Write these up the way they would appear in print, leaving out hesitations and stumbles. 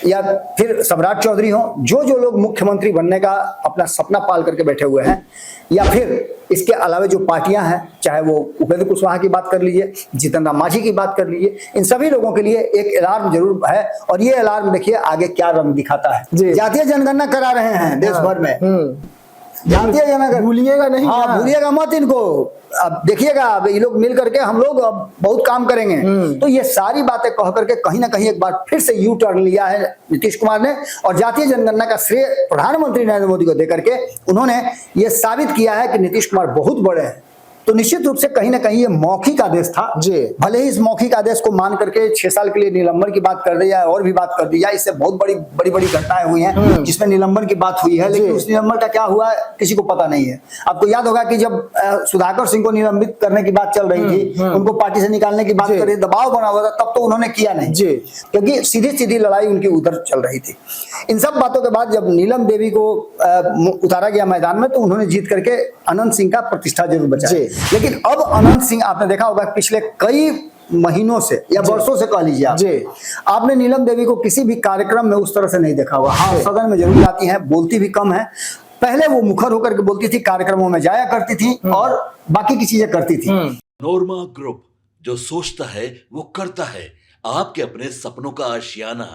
या फिर सम्राट चौधरी हो, जो जो लोग मुख्यमंत्री बनने का अपना सपना पाल करके बैठे हुए हैं, या फिर इसके अलावा जो पार्टियां हैं, चाहे वो उपेंद्र कुशवाहा की बात कर लीजिए, जीतन राम मांझी की बात कर लीजिए, इन सभी लोगों के लिए एक अलार्म जरूर है। और ये अलार्म देखिए आगे क्या रंग दिखाता है। जातीय जनगणना करा रहे हैं देश भर में, जातीय जनगणना भूलिएगा नहीं, हाँ भूलिएगा मत इनको। अब देखिएगा, अब ये लोग मिल करके हम लोग अब बहुत काम करेंगे। तो ये सारी बातें कह करके कहीं ना कहीं एक बार फिर से यू टर्न लिया है नीतीश कुमार ने, और जातीय जनगणना का श्रेय प्रधानमंत्री नरेंद्र मोदी को देकर के उन्होंने ये साबित किया है कि नीतीश कुमार बहुत बड़े हैं। तो निश्चित रूप से कहीं ना कहीं ये मौखिक आदेश था जी। भले ही इस मौखिक आदेश को मान करके 6 साल के लिए निलंबन की बात कर दी जाए और भी बात कर दी जाए, इससे बहुत बड़ी घटनाएं हुई हैं जिसमें निलंबन की बात हुई है, लेकिन उस निलंबन का क्या हुआ किसी को पता नहीं है। आपको याद होगा कि जब सुधाकर सिंह को निलंबित करने की बात चल रही थी, उनको पार्टी से निकालने की बात कर रही, दबाव बना हुआ था, तब तो उन्होंने किया नहीं जी, क्योंकि सीधी लड़ाई उनकी उधर चल रही थी। इन सब बातों के बाद जब नीलम देवी को उतारा गया मैदान में, तो उन्होंने जीत करके अनंत सिंह का प्रतिष्ठा जरूर बचाया। लेकिन अब अनंत सिंह, आपने देखा होगा पिछले कई महीनों से या वर्षों से कह लीजिए आप, आपने नीलम देवी को किसी भी कार्यक्रम में उस तरह से नहीं देखा हुआ। हाँ, सदन में जरूर आती हैं, बोलती भी कम है। पहले वो मुखर होकर के बोलती थी, कार्यक्रमों में जाया करती थी और बाकी की चीजें करती थी। नोरमा ग्रुप, जो सोचता है वो करता है, आपके अपने सपनों का आशियाना।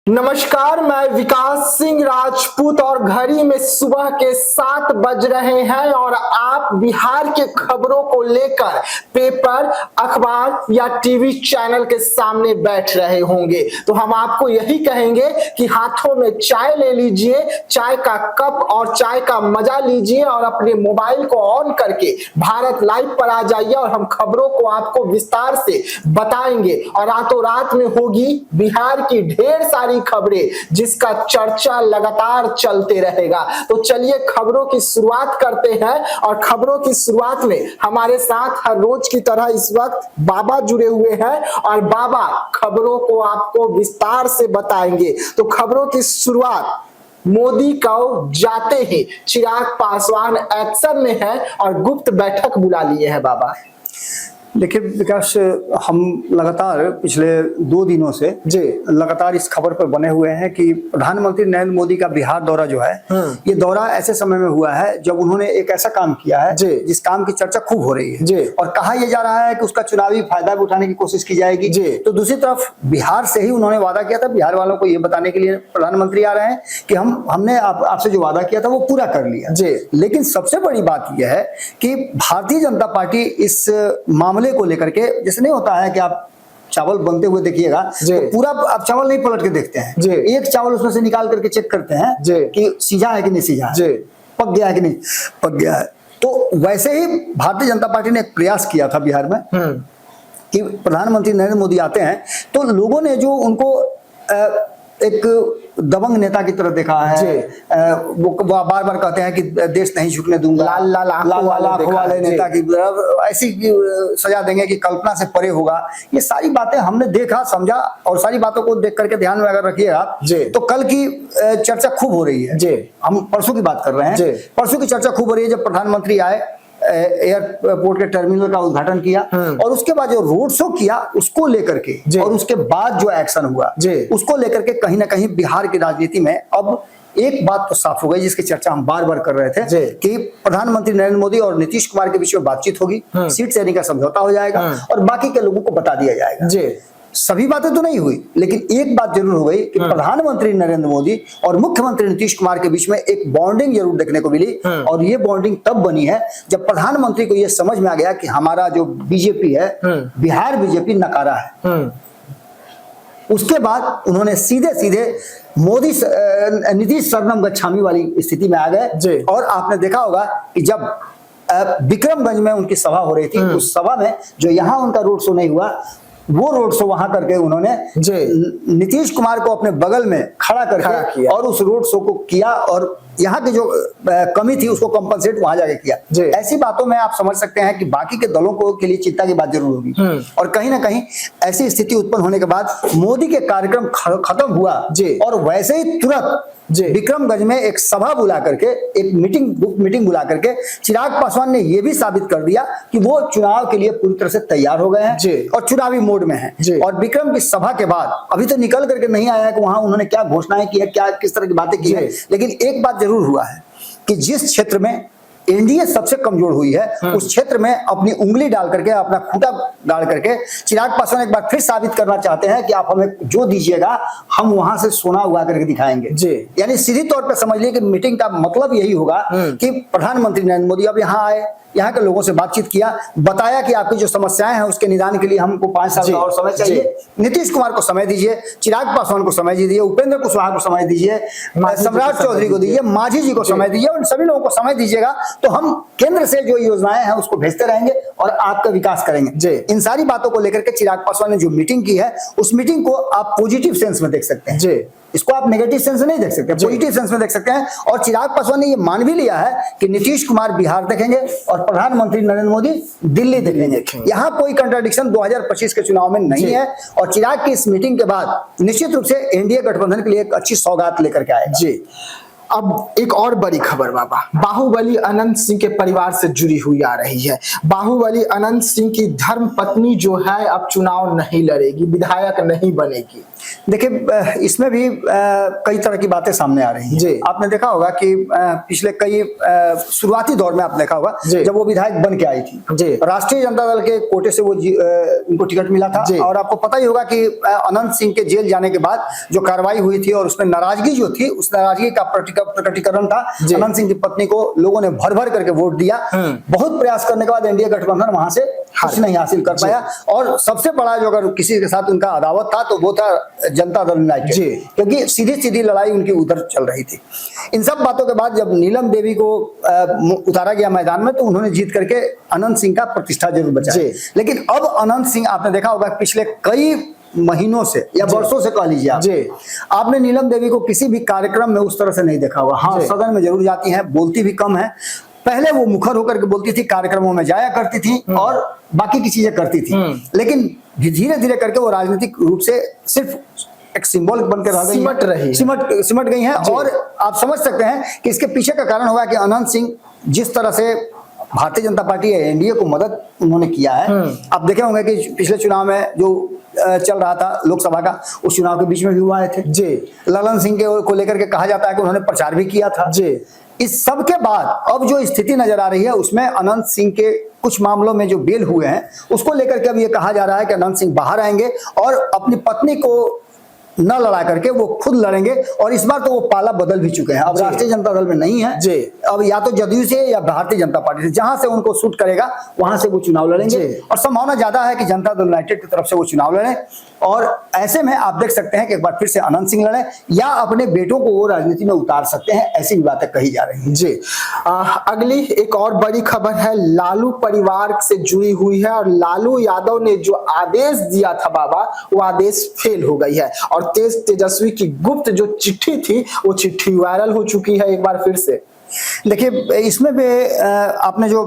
नमस्कार, मैं विकास सिंह राजपूत और घड़ी में सुबह के 7 बज रहे हैं और आप बिहार के खबरों को लेकर पेपर, अखबार या टीवी चैनल के सामने बैठ रहे होंगे। तो हम आपको यही कहेंगे कि हाथों में चाय ले लीजिए, चाय का कप और चाय का मजा लीजिए और अपने मोबाइल को ऑन करके भारत लाइव पर आ जाइए और हम खबरों को आपको विस्तार से बताएंगे। और रातों रात में होगी बिहार की ढेर सारी खबरें जिसका चर्चा लगातार चलते रहेगा। तो चलिए खबरों की शुरुआत करते हैं। और खबरों की शुरुआत में हमारे साथ हर रोज की तरह इस वक्त बाबा जुड़े हुए हैं और बाबा खबरों को आपको विस्तार से बताएंगे। तो खबरों की शुरुआत, मोदी को जाते ही चिराग पासवान एक्शन में है और गुप्त बैठक बुला लिए हैं बाबा। देखिए विकास, हम लगातार पिछले 2 दिनों से लगातार इस खबर पर बने हुए हैं कि प्रधानमंत्री नरेंद्र मोदी का बिहार दौरा जो है, ये दौरा ऐसे समय में हुआ है जब उन्होंने एक ऐसा काम किया है जिस काम की चर्चा खूब हो रही है और कहा यह जा रहा है कि उसका चुनावी फायदा भी उठाने की कोशिश की जाएगी। तो दूसरी तरफ बिहार से ही उन्होंने वादा किया था, बिहार वालों को ये बताने के लिए प्रधानमंत्री आ रहे हैं कि हमने आपसे जो वादा किया था वो पूरा कर लिया। लेकिन सबसे बड़ी बात यह है कि भारतीय जनता पार्टी इस मामले को लेकर के, जैसे नहीं होता है कि आप चावल बनते हुए देखिएगा तो पूरा आप चावल नहीं पलट के देखते हैं, एक चावल उसमें से निकाल करके चेक करते हैं कि सीझा है कि नहीं सीझा है, पक गया है कि नहीं पक गया है। तो वैसे ही भारतीय जनता पार्टी ने एक प्रयास किया था बिहार में कि प्रधानमंत्री नरेंद्र मोदी आते हैं तो लोगों ने जो उनको एक दबंग नेता की तरह देखा है, वो बार बार कहते हैं कि देश नहीं झुकने दूंगा, लाल आंखों वाले नेता की ऐसी सजा देंगे कि कल्पना से परे होगा। ये सारी बातें हमने देखा, समझा और सारी बातों को देख करके ध्यान में अगर रखिएगा तो कल की चर्चा खूब हो रही है। हम परसों की बात कर रहे हैं, परसों की चर्चा खूब हो रही है जब प्रधानमंत्री आए, एयरपोर्ट के टर्मिनल का उद्घाटन किया और उसके बाद जो रोड शो किया उसको लेकर के और उसके बाद जो एक्शन हुआ उसको लेकर के कहीं ना कहीं बिहार की राजनीति में अब एक बात तो साफ हो गई जिसकी चर्चा हम बार बार कर रहे थे कि प्रधानमंत्री नरेंद्र मोदी और नीतीश कुमार के बीच में बातचीत होगी, सीट शेयरिंग का समझौता हो जाएगा और बाकी के लोगों को बता दिया जाएगा। सभी बातें तो नहीं हुई, लेकिन एक बात जरूर हो गई कि प्रधानमंत्री नरेंद्र मोदी और मुख्यमंत्री नीतीश कुमार के बीच में एक बॉन्डिंग जरूर देखने को मिली और ये बॉन्डिंग तब बनी है जब प्रधानमंत्री को ये समझ में आ गया कि हमारा जो बीजेपी है, बिहार बीजेपी नकारा है। उसके बाद उन्होंने सीधे मोदी नीतीश शरणम गच्छामी वाली स्थिति में आ गए और आपने देखा होगा कि जब विक्रमगंज में उनकी सभा हो रही थी, उस सभा में जो यहाँ उनका रोड शो नहीं हुआ, वो रोड शो वहां करके उन्होंने नीतीश कुमार को अपने बगल में खड़ा करके और उस रोड शो को किया और यहाँ की जो कमी थी उसको कंपनसेट वहां जाके किया। ऐसी बातों में आप समझ सकते हैं कि बाकी के दलों को के लिए चिंता की बात जरूर होगी। और कहीं ना कहीं ऐसी स्थिति उत्पन्न होने के बाद मोदी के कार्यक्रम खत्म हुआ और वैसे ही तुरंत विक्रमगंज में एक सभा बुला करके, एक मीटिंग बुला करके चिराग पासवान ने यह भी साबित कर दिया कि वो चुनाव के लिए पूरी तरह से तैयार हो गए हैं और चुनावी मोड में हैं। और विक्रम की सभा के बाद अभी तो निकल करके नहीं आया है कि वहां उन्होंने क्या घोषणाएं की है, क्या किस तरह की बातें की है, लेकिन एक बात जरूर हुआ है कि जिस क्षेत्र में एनडीए सबसे कमजोर हुई है उस क्षेत्र में अपनी उंगली डाल करके, अपना खूंटा गाड़ करके चिराग पासवान एक बार फिर साबित करना चाहते हैं कि आप हमें जो दीजिएगा हम वहां से सोना उगा करके दिखाएंगे। यानी सीधी तौर पर समझ लिए कि मीटिंग का मतलब यही होगा कि प्रधानमंत्री नरेंद्र मोदी अब यहाँ आए, यहाँ के लोगों से बातचीत किया, बताया कि आपकी जो समस्याएं हैं उसके निदान के लिए हमको 5 साल का और समय चाहिए। नीतीश कुमार को समय दीजिए, चिराग पासवान को समय दीजिए, उपेंद्र कुशवाहा को समय दीजिए, सम्राट चौधरी को दीजिए, मांझी जी को समय दीजिए, उन सभी लोगों को समय दीजिएगा तो हम केंद्र से जो योजनाएं हैं उसको भेजते रहेंगे और आपका विकास करेंगे। इन सारी बातों को लेकर के चिराग पासवान ने जो मीटिंग की है उस मीटिंग को आप पॉजिटिव सेंस में देख सकते हैं, इसको आप नेगेटिव सेंस में नहीं देख सकते, पॉजिटिव सेंस में देख सकते हैं। और चिराग पासवान ने ये मान भी लिया है कि नीतीश कुमार बिहार देखेंगे और प्रधानमंत्री नरेंद्र मोदी दिल्ली देखेंगे। यहाँ कोई कंट्राडिक्शन 2025 के चुनाव में नहीं है और चिराग की इस मीटिंग के बाद निश्चित रूप से एनडीए गठबंधन के लिए एक अच्छी सौगात लेकर के आएगा। अब एक और बड़ी खबर बाबा, बाहुबली अनंत सिंह के परिवार से जुड़ी हुई आ रही है। बाहुबली अनंत सिंह की धर्म पत्नी जो है अब चुनाव नहीं लड़ेगी, विधायक नहीं बनेगी। देखिए इसमें भी कई तरह की बातें सामने आ रही हैं। आपने देखा होगा कि पिछले कई शुरुआती दौर में आपने देखा होगा जब वो विधायक बन के आई थी, राष्ट्रीय जनता दल के कोटे से वो उनको टिकट मिला था। और आपको पता ही होगा कि अनंत सिंह के जेल जाने के बाद जो कार्रवाई हुई थी और उसमें नाराजगी जो थी, उस नाराजगी का प्रकटीकरण था। अनंत सिंह की पत्नी को लोगों ने भर भर करके वोट दिया। बहुत प्रयास करने के बाद एनडीए गठबंधन वहां से कुछ नहीं हासिल कर पाया। और सबसे बड़ा जो अगर किसी के साथ उनका अदावत था तो वो था जनता दल यूनाइटेड, क्योंकि सीधी सीधी लड़ाई उनकी उधर चल रही थी। इन सब बातों के बाद जब नीलम देवी को उतारा गया मैदान में तो उन्होंने जीत करके अनंत सिंह का प्रतिष्ठा जरूर बचाया। लेकिन अब अनंत सिंह आपने देखा होगा पिछले कई महीनों से या वर्षों से कह लीजिए आपने नीलम देवी को किसी भी कार्यक्रम में उस तरह से नहीं देखा होगा। हाँ, सदन में जरूर जाती हैं, बोलती भी कम है। पहले वो मुखर होकर के बोलती थी, कार्यक्रमों में जाया करती थी और बाकी की चीजें करती थी, लेकिन धीरे धीरे करके वो राजनीतिक रूप से सिर्फ एक सिंबल बनकर रह गई, सिमट गई हैं। और आप समझ सकते हैं कि इसके पीछे का कारण होगा कि अनंत सिंह जिस तरह से भारतीय जनता पार्टी या एनडीए को मदद उन्होंने किया है। आप देखे होंगे कि पिछले चुनाव में जो चल रहा था लोकसभा का, उस चुनाव के बीच में भी हुआ है थे ललन सिंह को लेकर के कहा जाता है कि उन्होंने प्रचार भी किया था। इस सब के बाद अब जो स्थिति नजर आ रही है उसमें अनंत सिंह के कुछ मामलों में जो बेल हुए हैं उसको लेकर के अब ये कहा जा रहा है कि अनंत सिंह बाहर आएंगे और अपनी पत्नी को न लड़ा करके वो खुद लड़ेंगे। और इस बार तो वो पाला बदल भी चुके हैं, अब राष्ट्रीय जनता दल में नहीं है, अब या तो जदयू से या भारतीय जनता पार्टी से, जहां से उनको सूट करेगा वहां से वो चुनाव लड़ेंगे। और संभावना ज्यादा है कि जनता दल यूनाइटेड की तरफ से वो चुनाव लड़े। और ऐसे में आप देख सकते हैं कि एक बार फिर से अनंत सिंह लड़े या अपने बेटों को वो राजनीति में उतार सकते हैं, ऐसी भी बातें कही जा रही हैं। अगली एक और बड़ी खबर है, लालू परिवार से जुड़ी हुई है और लालू यादव ने जो आदेश दिया था बाबा, वो आदेश फेल हो गई है। और तेजस्वी की गुप्त जो चिट्ठी थी वो चिट्ठी वायरल हो चुकी है एक बार फिर से। देखिए इसमें भी आपने जो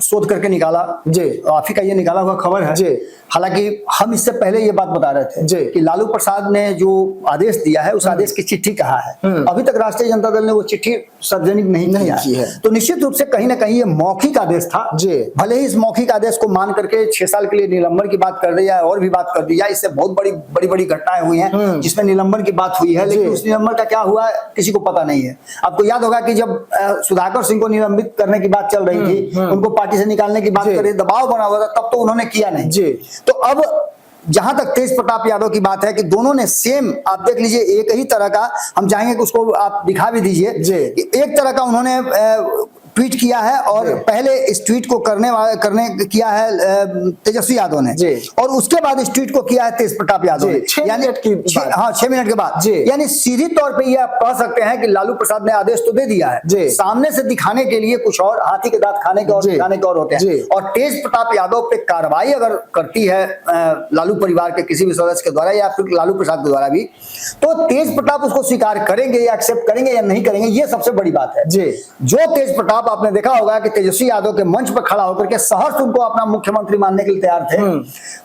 शोध करके निकाला आप ही का ये निकाला हुआ खबर है। हालांकि हम इससे पहले ये बात बता रहे थे कि लालू प्रसाद ने जो आदेश दिया है उस आदेश की चिट्ठी कहाँ है। अभी तक राष्ट्रीय जनता दल ने वो चिट्ठी सार्वजनिक नहीं की है। तो निश्चित रूप से कहीं ना कहीं ये मौखिक आदेश था। भले ही इस मौखिक आदेश को मान करके 6 साल के लिए निलंबन की बात कर दी जाए और भी बात कर दी जाए, इससे बहुत बड़ी घटनाएं हुई हैं जिसमें निलंबन की बात हुई है, लेकिन उस निलंबन का क्या हुआ किसी को पता नहीं है। आपको याद होगा कि जब सुधाकर सिंह को निलंबित करने की बात चल रही थी, उनको पार्टी से निकालने की बात कर रही, दबाव बना हुआ था, तब तो उन्होंने किया नहीं। तो अब जहां तक तेज प्रताप यादव की बात है कि दोनों ने सेम, आप देख लीजिए एक ही तरह का, हम चाहेंगे कि उसको आप दिखा भी दीजिए, एक तरह का उन्होंने ट्वीट किया है और पहले इस ट्वीट को करने किया है तेजस्वी यादव ने और उसके बाद इस ट्वीट को किया है तेज प्रताप यादव ने, यानी 6 मिनट के बाद। यानी सीधी तौर पे ये आप कह सकते हैं कि लालू प्रसाद ने आदेश तो दे दिया है, सामने से दिखाने के लिए कुछ और, हाथी के दांत खाने के और दिखाने के और होते हैं। और तेज प्रताप यादव पे कार्रवाई अगर करती है लालू परिवार के किसी भी सदस्य के द्वारा या फिर लालू प्रसाद के द्वारा भी, तो तेज प्रताप उसको स्वीकार करेंगे या एक्सेप्ट करेंगे या नहीं करेंगे, ये सबसे बड़ी बात है। जो तेज प्रताप आपने देखा होगा कि तेजस्वी यादव के मंच पर खड़ा होकर के सहर्ष उनको अपना मुख्यमंत्री मानने के लिए तैयार थे,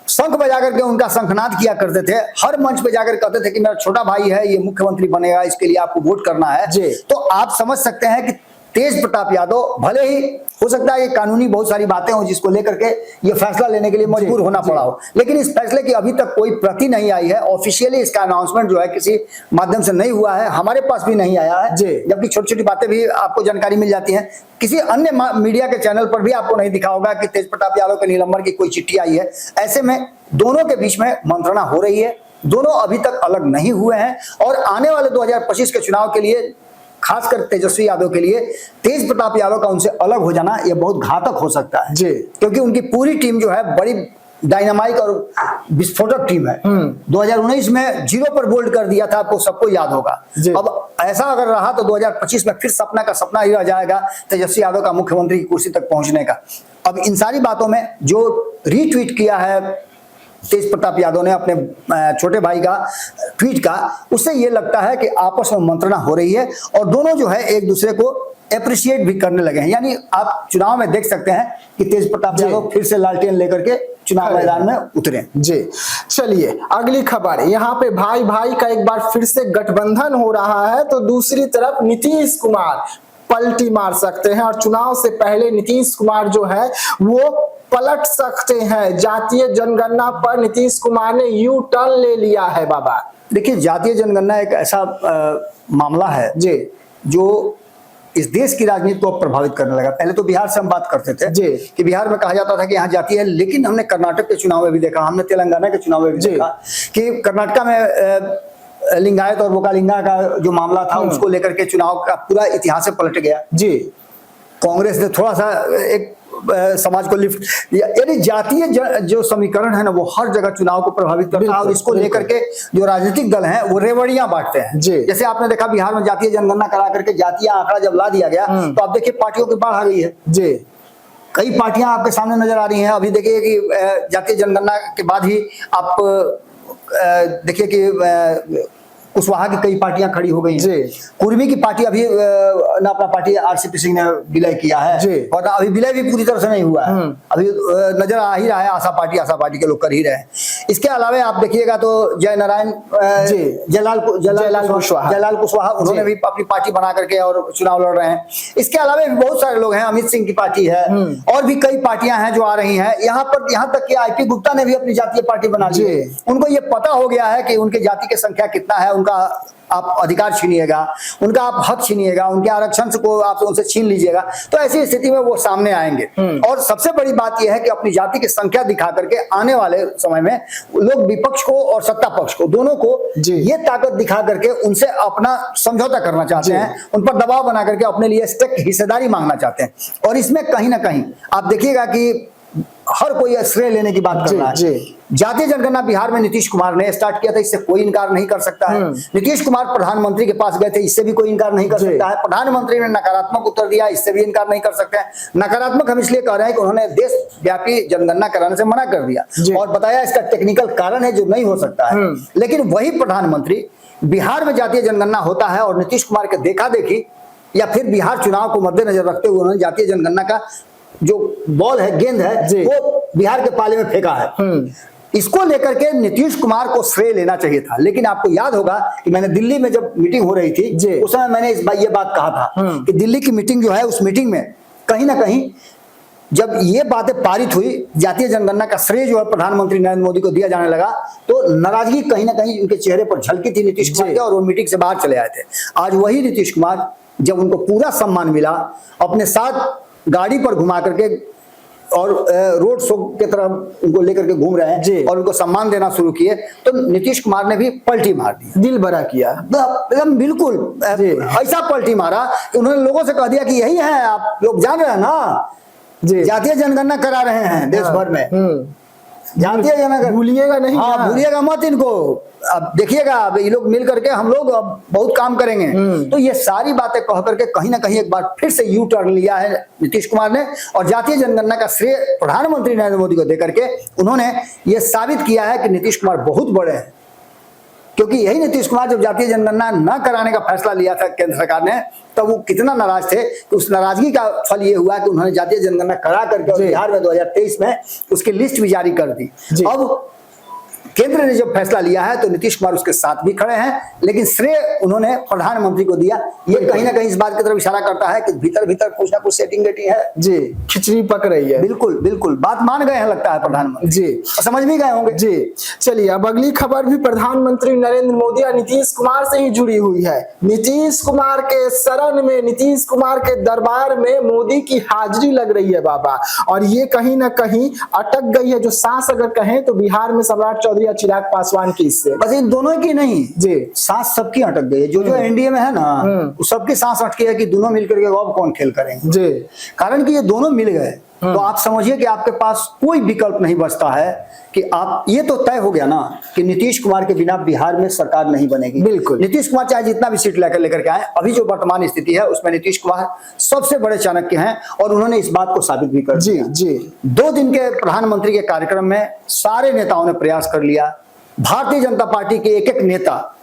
शंख बजा करके उनका शंखनाद किया करते थे, हर मंच पे जाकर कहते थे कि मेरा छोटा भाई है, ये मुख्यमंत्री बनेगा, इसके लिए आपको वोट करना है। तो आप समझ सकते हैं कि तेज प्रताप यादव भले ही हो सकता है कि कानूनी बहुत सारी बातें हो जिसको लेकर के ये फैसला लेने के लिए मजबूर होना पड़ा हो, लेकिन इस फैसले की अभी तक कोई प्रति नहीं आई है। ऑफिशियली इसका अनाउंसमेंट जो है किसी माध्यम से नहीं हुआ है, हमारे पास भी नहीं आया है, जबकि छोटी छोटी बातें भी आपको जानकारी मिल जाती है। किसी अन्य मीडिया के चैनल पर भी आपको नहीं दिखा होगा कि तेज प्रताप यादव के निलंबन की कोई चिट्ठी आई है। ऐसे में दोनों के बीच में मंत्रणा हो रही है, दोनों अभी तक अलग नहीं हुए हैं और आने वाले 2025 के चुनाव के लिए खासकर तेजस्वी यादव के लिए तेज प्रताप यादव का उनसे अलग हो जाना यह बहुत घातक हो सकता है, क्योंकि उनकी पूरी टीम जो है बड़ी डायनामाइक और विस्फोटक टीम है। 2019 में 0 पर बोल्ड कर दिया था, आपको सबको याद होगा। अब ऐसा अगर रहा तो 2025 में फिर सपना का सपना ही रह जाएगा तेजस्वी यादव का मुख्यमंत्री की कुर्सी तक पहुंचने का। अब इन सारी बातों में जो रीट्वीट किया है तेज प्रताप यादव ने अपने छोटे भाई का ट्वीट का, उससे ये लगता है कि आपस में मंत्रणा हो रही है और दोनों जो है एक दूसरे को अप्रिशिएट भी करने लगे हैं। यानी आप चुनाव में देख सकते हैं कि तेज प्रताप यादव फिर से लालटेन लेकर के चुनाव मैदान में उतरे। चलिए अगली खबर, यहाँ पे भाई भाई का एक बार फिर से गठबंधन हो रहा है, तो दूसरी तरफ नीतीश कुमार पलटी मार सकते हैं और चुनाव से पहले नीतीश कुमार जो है वो पलट सकते हैं। जातीय जनगणना पर नीतीश कुमार ने यू टर्न ले लिया है। बाबा देखिए, जातीय जनगणना एक ऐसा मामला है जो इस देश की राजनीति को प्रभावित करने लगा। पहले तो बिहार से हम बात करते थे कि बिहार में कहा जाता था कि यहाँ जाति है, लेकिन हमने कर्नाटक के चुनाव में भी देखा, हमने तेलंगाना के चुनाव में भी देखा कि कर्नाटक में लिंगायत और वोकालिंगा का जो मामला था उसको लेकर के चुनाव का पूरा इतिहास पलट गया। कांग्रेस ने थोड़ा सा एक समाज को लिफ्ट, यानी जातीय जो समीकरण है ना वो हर जगह चुनाव को प्रभावित करता है और इसको लेकर के जो राजनीतिक दल हैं वो रेवड़ियां बांटते हैं। जैसे आपने देखा बिहार में जातीय जनगणना करा करके जातीय आंकड़ा जब ला दिया गया तो आप देखिए पार्टियों की बाढ़ आ गई है। कई पार्टियां आपके सामने नजर आ रही हैं। अभी देखिए कि जातीय जनगणना के बाद ही आप देखिए कि कुशवाहा की कई पार्टियां खड़ी हो गई हैं। कुर्मी की पार्टी अभी ना अपना पार्टी आरसीपी सिंह ने विलय किया है और अभी विलय भी पूरी तरह से नहीं हुआ है, अभी नजर आ ही रहा है आशा पार्टी के लोग कर ही रहे हैं। इसके अलावा आप देखिएगा तो जयनारायण जयलाल कुशवाहा उन्होंने भी अपनी पार्टी बना करके और चुनाव लड़ रहे हैं। इसके अलावा भी बहुत सारे लोग हैं, अमित सिंह की पार्टी है और भी कई पार्टियां हैं जो आ रही हैं। यहाँ तक कि आईपी गुप्ता ने भी अपनी जातीय पार्टी बना ली है। उनको ये पता हो गया है कि उनके जाति की संख्या कितना है, उनका आप अधिकार छीनिएगा, उनका आप हक छीनिएगा, उनके आरक्षण को आप उनसे छीन लीजिएगा, तो ऐसी स्थिति में वो सामने आएंगे। और सबसे बड़ी बात यह है कि अपनी जाति की संख्या दिखा करके आने वाले समय में लोग विपक्ष को और सत्ता पक्ष को दोनों को ये ताकत दिखा करके उनसे अपना समझौता करना चाहते हैं, उन पर दबाव बना करके अपने लिए हिस्सेदारी मांगना चाहते हैं। और इसमें कहीं ना कहीं आप देखिएगा कि हर कोई श्रेय लेने की बात कर रहा है। जातीय जनगणना बिहार में नीतीश कुमार ने स्टार्ट किया था, इससे कोई इनकार नहीं कर सकता है। नीतीश कुमार प्रधानमंत्री के पास गए थे, इससे भी कोई इनकार नहीं कर सकता है। प्रधानमंत्री ने नकारात्मक उत्तर दिया, इससे भी इनकार नहीं कर सकते हैं। नकारात्मक हम इसलिए कह रहे हैं कि उन्होंने देशव्यापी जनगणना कराने से मना कर दिया और बताया इसका टेक्निकल कारण है जो नहीं हो सकता है। लेकिन वही प्रधानमंत्री बिहार में जातीय जनगणना होता है और नीतीश कुमार के देखा देखी या फिर बिहार चुनाव को मद्देनजर रखते हुए उन्होंने जातीय जनगणना का जो बॉल है, गेंद है, वो बिहार के पाले में फेंका है। इसको लेकर के नीतीश कुमार को श्रेय लेना चाहिए था। लेकिन आपको याद होगा कि मैंने दिल्ली में जब मीटिंग हो रही थी उस समय मैंने ये बात कहा था कि दिल्ली की मीटिंग जो है उस मीटिंग में कहीं ना कहीं जब ये बातें पारित हुई, जातीय जनगणना का श्रेय जो है प्रधानमंत्री नरेंद्र मोदी को दिया जाने लगा, तो नाराजगी कहीं ना कहीं उनके चेहरे पर झलकी थी नीतीश कुमार के और वो मीटिंग से बाहर चले आए थे। आज वही नीतीश कुमार जब उनको पूरा सम्मान मिला, अपने साथ गाड़ी पर घुमा करके और रोड शो की तरह उनको लेकर के घूम रहे जी। हैं और उनको सम्मान देना शुरू किए, तो नीतीश कुमार ने भी पलटी मार दी, दिल बड़ा किया। एकदम बिल्कुल जी। ऐसा पलटी मारा कि उन्होंने लोगों से कह दिया कि यही है, आप लोग जान रहे हैं ना, जी। जातीय जनगणना करा रहे हैं देश भर में, जातीय जनगणना भूलिएगा नहीं। हाँ, भूलिएगा मत इनको, अब देखिएगा अब ये लोग मिल करके हम लोग अब बहुत काम करेंगे। तो ये सारी बातें कह करके कहीं ना कहीं एक बार फिर से यू टर्न लिया है नीतीश कुमार ने, और जातीय जनगणना का श्रेय प्रधानमंत्री नरेंद्र मोदी को देकर के उन्होंने ये साबित किया है कि नीतीश कुमार बहुत बड़े हैं। क्योंकि यही नीतीश कुमार जब जातीय जनगणना न कराने का फैसला लिया था केंद्र सरकार ने, तब वो कितना नाराज थे, कि उस नाराजगी का फल ये हुआ कि उन्होंने जातीय जनगणना करा करके और बिहार में 2023 में उसकी लिस्ट भी जारी कर दी। अब केंद्र ने जब फैसला लिया है तो नीतीश कुमार उसके साथ भी खड़े हैं, लेकिन श्रेय उन्होंने प्रधानमंत्री को दिया। ये कहीं ना कहीं इस बात की तरफ इशारा करता है कि भीतर भीतर कुछ ना कुछ सेटिंग गेटिंग है। जी, खिचड़ी पक रही है। बिल्कुल बिल्कुल, बात मान गए हैं लगता है प्रधानमंत्री जी, और समझ भी गए होंगे। जी, चलिए अब अगली खबर भी प्रधानमंत्री नरेंद्र मोदी और नीतीश कुमार से ही जुड़ी हुई है। नीतीश कुमार के शरण में, नीतीश कुमार के दरबार में मोदी की हाजिरी लग रही है बाबा, और ये कहीं ना कहीं अटक गई है। जो सांस अगर कहें तो बिहार में सम्राट चौधरी या चिराग पासवान की, इससे बस इन दोनों की नहीं जी, सांस सबकी अटक गई है। जो जो एनडीए में है ना, वो सबकी सांस अटकी है कि दोनों मिलकर के अब कौन खेल करेंगे जी। कारण कि ये दोनों मिल गए तो आप समझिए कि आपके पास कोई विकल्प नहीं बचता है कि आप, ये तो तय हो गया ना कि नीतीश कुमार के बिना बिहार में सरकार नहीं बनेगी। बिल्कुल, नीतीश कुमार चाहे जितना भी सीट लेकर के आए, अभी जो वर्तमान स्थिति है उसमें नीतीश कुमार सबसे बड़े चाणक्य हैं और उन्होंने इस बात को साबित भी कर दिया। जी, 2 दिन के प्रधानमंत्री के कार्यक्रम में सारे नेताओं ने प्रयास कर लिया। भारतीय जनता पार्टी के एक एक नेता,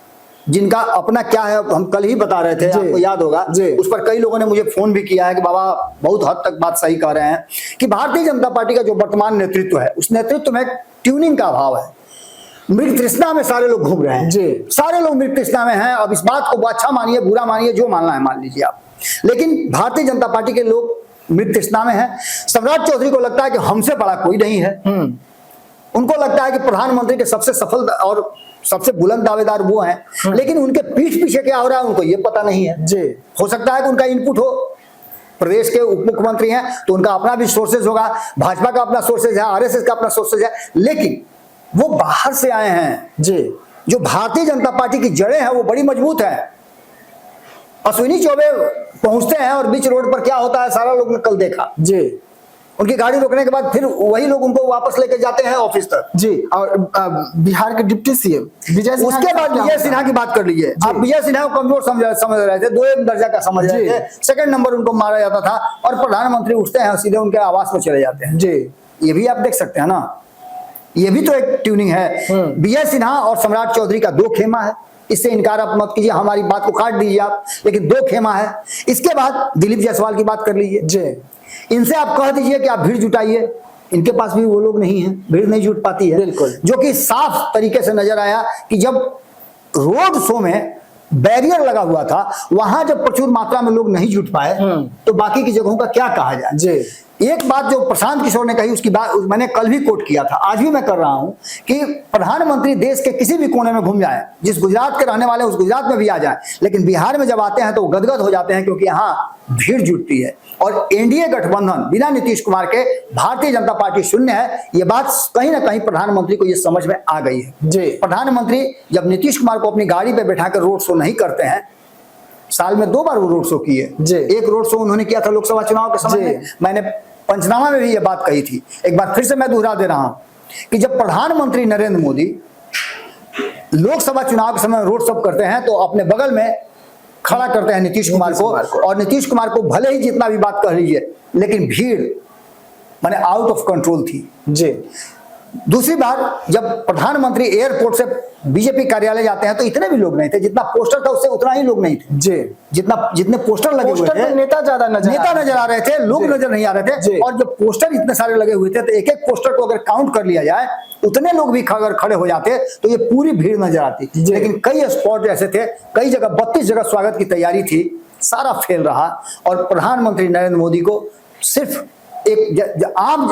जिनका अपना क्या है हम कल ही बता रहे थे, आपको याद होगा, उस पर कई लोगों ने मुझे फोन भी किया है कि बाबा बहुत हद तक बात सही कह रहे हैं कि भारतीय जनता पार्टी का जो वर्तमान नेतृत्व है उस नेतृत्व में ट्यूनिंग का अभाव है। मृग तृष्णा में सारे लोग घूम रहे हैं जी, सारे लोग मृग तृष्णा में हैं। अब इस बात को अच्छा मानिए बुरा मानिए, जो मानना है मान लीजिए आप, लेकिन भारतीय जनता पार्टी के लोग मृग तृष्णा में हैं। सम्राट चौधरी को लगता है कि हमसे बड़ा कोई नहीं है। उनको लगता है कि प्रधानमंत्री के सबसे सफल और सबसे बुलंद दावेदार वो हैं, लेकिन उनके पीठ पीछे क्या हो रहा है उनको ये पता नहीं है जी। हो सकता है कि उनका इनपुट हो, प्रदेश के उप मुख्यमंत्री हैं तो उनका अपना भी सोर्सेज होगा, भाजपा का अपना सोर्सेज है, आरएसएस का अपना सोर्सेज है, लेकिन वो बाहर से आए हैं जी। जो भारतीय जनता पार्टी की जड़ें हैं वो बड़ी मजबूत है। अश्विनी चौबे पहुंचते हैं और बीच रोड पर क्या होता है सारा लोग ने कल देखा जी। उनकी गाड़ी रोकने के बाद फिर वही लोग उनको वापस लेके जाते हैं ऑफिस तक जी। और बिहार के डिप्टी सीएम विजय सिन्हा, उसके बाद विजय सिन्हा की बात कर लीजिए आप। विजय सिन्हा को कमजोर समझ रहे थे, 2 दर्जा का समझ रहे थे, सेकंड नंबर उनको मारा जाता था, और प्रधानमंत्री उठते हैं सीधे उनके आवास में चले जाते हैं जी। ये भी आप देख सकते हैं ना, ये भी तो एक ट्यूनिंग है। विजय सिन्हा और सम्राट चौधरी का 2 खेमा है, इससे इनकार आप मत कीजिए, हमारी बात को काट दीजिए आप, लेकिन 2 खेमा है। इसके बाद दिलीप जायसवाल की बात कर लीजिए जी। इनसे आप कह दीजिए कि आप भीड़ जुटाइए, इनके पास भी वो लोग नहीं है, भीड़ नहीं जुट पाती है। बिल्कुल, जो कि साफ तरीके से नजर आया कि जब रोड शो में बैरियर लगा हुआ था वहां जब प्रचुर मात्रा में लोग नहीं जुट पाए तो बाकी की जगहों का क्या कहा जाए जी। एक बात जो प्रशांत किशोर ने कही उसकी बात मैंने कल भी कोट किया था, आज भी मैं कर रहा हूं कि प्रधानमंत्री देश के किसी भी कोने में घूम जाए, जिस गुजरात के रहने वाले उस गुजरात में भी आ जाए, लेकिन बिहार में जब आते हैं तो वो गदगद हो जाते हैं क्योंकि यहाँ भीड़ जुटती है। और एनडीए गठबंधन बिना नीतीश कुमार के भारतीय जनता पार्टी शून्य है, ये बात कहीं ना कहीं प्रधानमंत्री को ये समझ में आ गई है जी। प्रधानमंत्री जब नीतीश कुमार को अपनी गाड़ी पे बैठाकर रोड शो नहीं करते हैं, साल में 2 बार वो रोड शो किए, एक रोड शो उन्होंने किया था लोकसभा चुनाव के समय में, मैंने पंचनामा में भी ये बात कही थी, एक बार फिर से मैं दोहरा दे रहा हूं कि जब प्रधानमंत्री नरेंद्र मोदी लोकसभा चुनाव के समय रोड शो करते हैं तो अपने बगल में खड़ा करते हैं नीतीश कुमार को, और नीतीश कुमार को भले ही जितना भी बात कह लीजिए लेकिन भीड़ माने आउट ऑफ कंट्रोल थी जी। दूसरी बार जब प्रधानमंत्री एयरपोर्ट से बीजेपी कार्यालय जाते हैं तो इतने भी लोग नहीं थे, जितना पोस्टर था उससे उतना ही लोग नहीं थे जी। जितने पोस्टर लगे हुए थे, नेता नजर आ रहे थे, लोग नजर नहीं आ रहे थे। और जब पोस्टर इतने सारे लगे हुए थे तो एक एक पोस्टर को अगर काउंट कर लिया जाए उतने लोग भी अगर खड़े हो जाते तो ये पूरी भीड़ नजर आती। लेकिन कई स्पॉट ऐसे थे, कई जगह 32 जगह स्वागत की तैयारी थी, सारा फेल रहा। और प्रधानमंत्री नरेंद्र मोदी को सिर्फ एक आम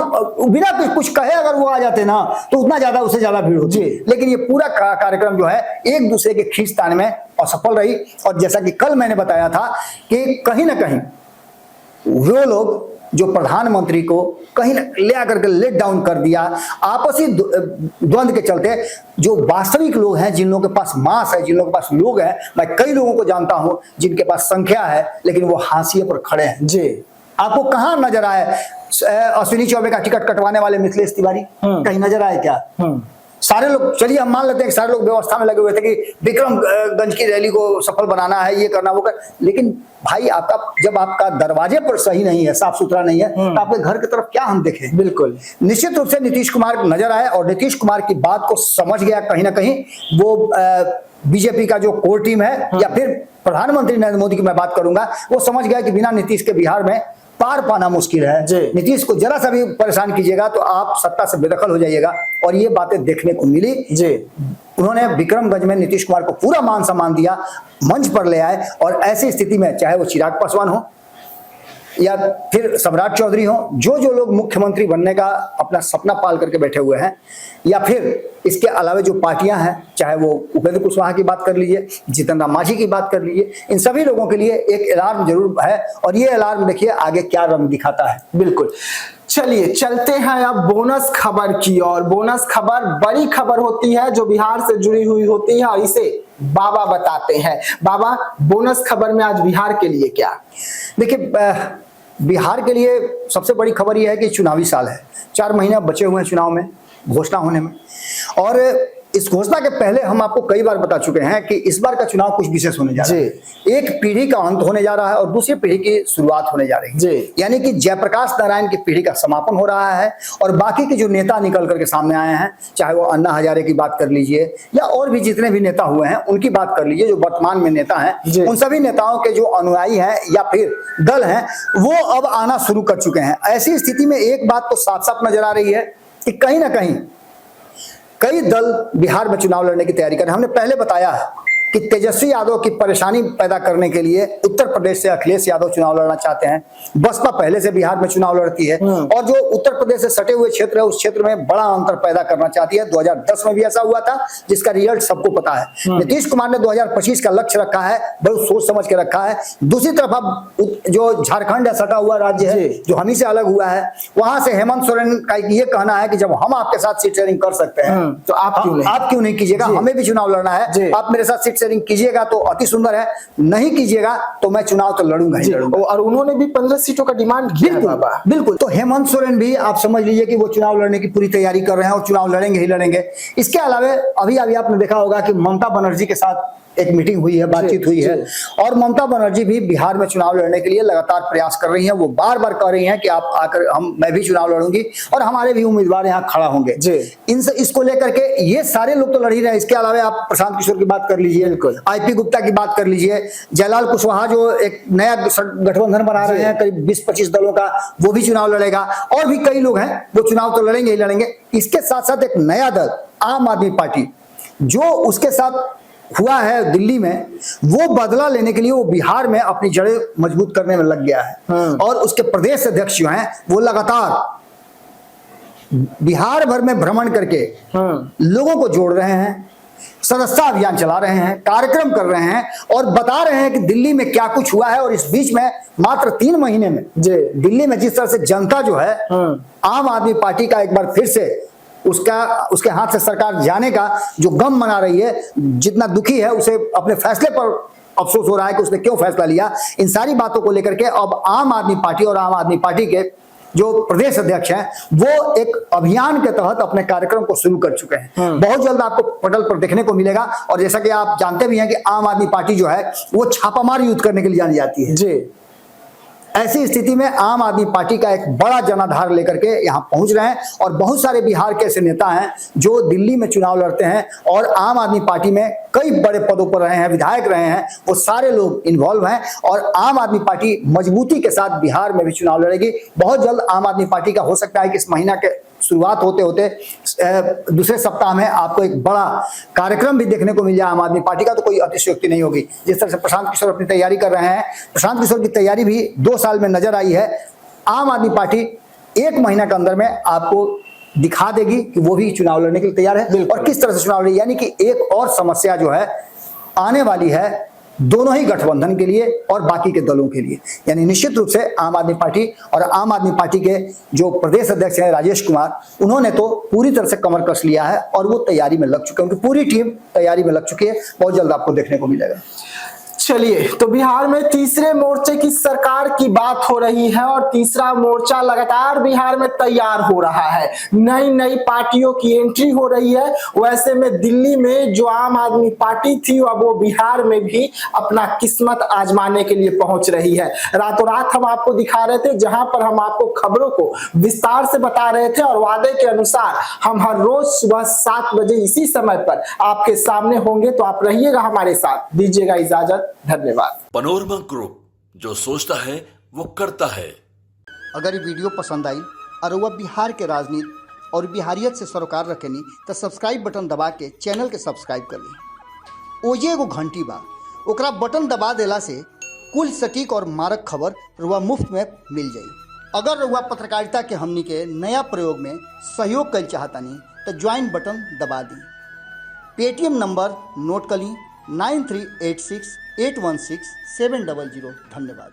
बिना कुछ कहे अगर वो आ जाते ना तो उतना ज्यादा उससे ज्यादा भीड़ होती है। लेकिन ये पूरा कार्यक्रम जो है एक दूसरे के खींचतान में असफल रही। और जैसा कि कल मैंने बताया था कि कहीं ना कहीं वो लोग जो प्रधानमंत्री को कहीं ले आकर के लेट डाउन कर दिया, आपसी द्वंद के चलते जो वास्तविक लोग हैं, जिन लोगों के पास मांस है, जिन लोगों के पास लोग हैं, मैं कई लोगों को जानता हूं जिनके पास संख्या है लेकिन वो हाशिए पर खड़े हैं। जी, आपको कहां नजर आए अश्विनी चौबे का टिकट कटवाने वाले मिथिलेश तिवारी? कहीं नजर आए क्या? सारे लोग, चलिए हम मान लेते हैं कि सारे लोग व्यवस्था में लगे हुए थे कि विक्रमगंज की रैली को सफल बनाना है, ये करना वो कर, लेकिन भाई आपका जब आपका दरवाजे पर सही नहीं है, साफ सुथरा नहीं है, तो आपके घर की तरफ क्या हम देखें? बिल्कुल। निश्चित रूप से नीतीश कुमार नजर आए और नीतीश कुमार की बात को समझ गया कहीं ना कहीं वो बीजेपी का जो कोर टीम है या फिर प्रधानमंत्री नरेंद्र मोदी की मैं बात करूंगा, वो समझ गया कि बिना नीतीश के बिहार में पार पाना मुश्किल है। नीतीश को जरा सा भी परेशान कीजिएगा तो आप सत्ता से बेदखल हो जाइएगा, और ये बातें देखने को मिली। जी, उन्होंने विक्रमगंज में नीतीश कुमार को पूरा मान सम्मान दिया, मंच पर ले आए, और ऐसी स्थिति में चाहे वो चिराग पासवान हो या फिर सम्राट चौधरी हो, जो जो लोग मुख्यमंत्री बनने का अपना सपना पाल करके बैठे हुए हैं, या फिर इसके अलावा जो पार्टियां हैं, चाहे वो उपेंद्र कुशवाहा की बात कर लीजिए, जीतन राम मांझी की बात कर लीजिए, इन सभी लोगों के लिए एक अलार्म जरूर है, और ये अलार्म देखिए आगे क्या रंग दिखाता है। बिल्कुल। चलिए चलते हैं अब बोनस खबर की ओर। बोनस खबर बड़ी खबर होती है जो बिहार से जुड़ी हुई होती है, और इसे बाबा बताते हैं। बाबा, बोनस खबर में आज बिहार के लिए क्या? देखिए, बिहार के लिए सबसे बड़ी खबर यह है कि चुनावी साल है, 4 महीने बचे हुए हैं चुनाव में घोषणा होने में, और इस घोषणा के पहले हम आपको कई बार बता चुके हैं कि इस बार का चुनाव कुछ विशेष होने जा रहा है। एक पीढ़ी का अंत होने जा रहा है और दूसरी पीढ़ी की शुरुआत होने जा रही है। यानी कि जयप्रकाश नारायण की पीढ़ी का समापन हो रहा है, और बाकी के जो नेता निकल करके सामने आए हैं, चाहे वो अन्ना हजारे की बात कर लीजिए या और भी जितने भी नेता हुए हैं उनकी बात कर लीजिए, जो वर्तमान में नेता हैं, उन सभी नेताओं के जो अनुयायी हैं या फिर दल हैं, वो अब आना शुरू कर चुके हैं। ऐसी स्थिति में एक बात तो साफ साफ नजर आ रही है कि कहीं ना कहीं कई दल बिहार में चुनाव लड़ने की तैयारी कर रहे हैं। हमने पहले बताया है कि तेजस्वी यादव की परेशानी पैदा करने के लिए उत्तर प्रदेश से अखिलेश यादव चुनाव लड़ना चाहते हैं। बसपा पहले से बिहार में चुनाव लड़ती है, और जो उत्तर प्रदेश से सटे हुए क्षेत्र है उस क्षेत्र में बड़ा अंतर पैदा करना चाहती है। 2010 में भी ऐसा हुआ था, जिसका रिजल्ट सबको पता है। नीतीश कुमार ने 2025 का लक्ष्य रखा है, बहुत सोच समझ के रखा है। दूसरी तरफ अब जो झारखंड सटा हुआ राज्य है, जो हम ही से अलग हुआ है, वहां से हेमंत सोरेन का ये कहना है कि जब हम आपके साथ सीट शेयरिंग कर सकते हैं तो आप क्यों नहीं कीजिएगा? हमें भी चुनाव लड़ना है, आप मेरे साथ सीट शेयरिंग कीजिएगा तो अति सुंदर है, नहीं कीजिएगा तो मैं चुनाव तो लड़ूंगा ही लड़ूंगा। और उन्होंने भी 15 सीटों का डिमांड किया। बिल्कुल। तो हेमंत सोरेन भी आप समझ लीजिए कि वो चुनाव लड़ने की पूरी तैयारी कर रहे हैं, और चुनाव लड़ेंगे ही लड़ेंगे। इसके अलावा अभी आपने देखा होगा कि ममता बनर्जी के साथ एक मीटिंग हुई है, बातचीत हुई है, और ममता बनर्जी भी बिहार में चुनाव लड़ने के लिए लगातार प्रयास कर रही हैं। वो बार बार कह रही हैं कि आप आकर मैं भी चुनाव लड़ूंगी और हमारे भी उम्मीदवार यहाँ खड़ा होंगे। इनसे इसको लेकर के ये सारे लोग तो लड़ ही रहे हैं। इसके अलावा आप प्रशांत किशोर की बात कर लीजिए, IP गुप्ता की बात कर लीजिए, जयलाल कुशवाहा जो एक नया गठबंधन बना रहे हैं करीब 20-25 दलों का, वो भी चुनाव लड़ेगा, और भी कई लोग हैं वो चुनाव तो लड़ेंगे ही लड़ेंगे। इसके साथ साथ एक नया दल आम आदमी पार्टी जो उसके साथ हुआ है दिल्ली में, वो बदला लेने के लिए वो बिहार में अपनी जड़ें मजबूत करने में लग गया है, और उसके प्रदेश अध्यक्ष जो हैं वो लगातार बिहार भर में भ्रमण करके लोगों को जोड़ रहे हैं, सदस्यता अभियान चला रहे हैं, कार्यक्रम कर रहे हैं, और बता रहे हैं कि दिल्ली में क्या कुछ हुआ है। और इस बीच में मात्र 3 महीने में दिल्ली में जिस तरह से जनता जो है आम आदमी पार्टी का एक बार फिर से उसके हाथ से सरकार जाने का जो गम मना रही है, जितना दुखी है उसे अपने फैसले पर अफसोस हो रहा है कि उसने क्यों फैसला लिया। इन सारी बातों को लेकर के अब आम आदमी पार्टी और आम आदमी पार्टी के जो प्रदेश अध्यक्ष हैं वो एक अभियान के तहत अपने कार्यक्रम को शुरू कर चुके हैं। बहुत जल्द आपको पटल पर देखने को मिलेगा। और जैसा कि आप जानते भी हैं कि आम आदमी पार्टी जो है वो छापामार युद्ध करने के लिए जानी जाती है। ऐसी स्थिति में आम आदमी पार्टी का एक बड़ा जनाधार लेकर के यहाँ पहुंच रहे हैं, और बहुत सारे बिहार के ऐसे नेता हैं जो दिल्ली में चुनाव लड़ते हैं और आम आदमी पार्टी में कई बड़े पदों पर रहे हैं, विधायक रहे हैं, वो सारे लोग इन्वॉल्व हैं। और आम आदमी पार्टी मजबूती के साथ बिहार में भी चुनाव लड़ेगी। बहुत जल्द आम आदमी पार्टी का हो सकता है कि इस महीना के शुरुआत होते होते दूसरे सप्ताह में आपको एक बड़ा कार्यक्रम भी देखने को मिल जाए आम आदमी पार्टी का, तो कोई अतिशयोक्ति नहीं होगी। जिस तरह से प्रशांत किशोर अपनी तैयारी कर रहे हैं, प्रशांत किशोर की तैयारी भी 2 साल में नजर आई है। आम आदमी पार्टी 1 महीना के अंदर में आपको दिखा देगी कि वो भी चुनाव लड़ने के लिए तैयार है, और किस तरह से चुनाव लड़ेगी। यानी कि एक और समस्या जो है आने वाली है दोनों ही गठबंधन के लिए और बाकी के दलों के लिए। यानी निश्चित रूप से आम आदमी पार्टी और आम आदमी पार्टी के जो प्रदेश अध्यक्ष हैं राजेश कुमार, उन्होंने तो पूरी तरह से कमर कस लिया है और वो तैयारी में लग चुके हैं। उनकी पूरी टीम तैयारी में लग चुकी है। बहुत जल्द आपको देखने को मिलेगा। चलिए, तो बिहार में तीसरे मोर्चे की सरकार की बात हो रही है और तीसरा मोर्चा लगातार बिहार में तैयार हो रहा है। नई नई पार्टियों की एंट्री हो रही है। वैसे में दिल्ली में जो आम आदमी पार्टी थी अब वो बिहार में भी अपना किस्मत आजमाने के लिए पहुंच रही है। रातों रात हम आपको दिखा रहे थे, जहां पर हम आपको खबरों को विस्तार से बता रहे थे और वादे के अनुसार हम हर रोज सुबह 7 बजे इसी समय पर आपके सामने होंगे। तो आप रहिएगा हमारे साथ। दीजिएगा इजाजत। धन्यवाद। पनोरमा ग्रुप, जो सोचता है वो करता है। अगर ये वीडियो पसंद आई और वह बिहार के राजनीति और बिहारियत से सरोकार रखेनी तो सब्सक्राइब बटन दबा के चैनल के सब्सक्राइब कर ली। ओजे एगो घंटी बा, ओकरा बटन दबा देला से कुल सटीक और मारक खबर रुआ मुफ्त में मिल जाई। अगर रुआ पत्रकारिता के हमनी के नया प्रयोग में सहयोग कर चाहतानी तो ज्वाइन बटन दबा दी। पेटीएम नंबर नोट कर ली 9386 816 700। धन्यवाद।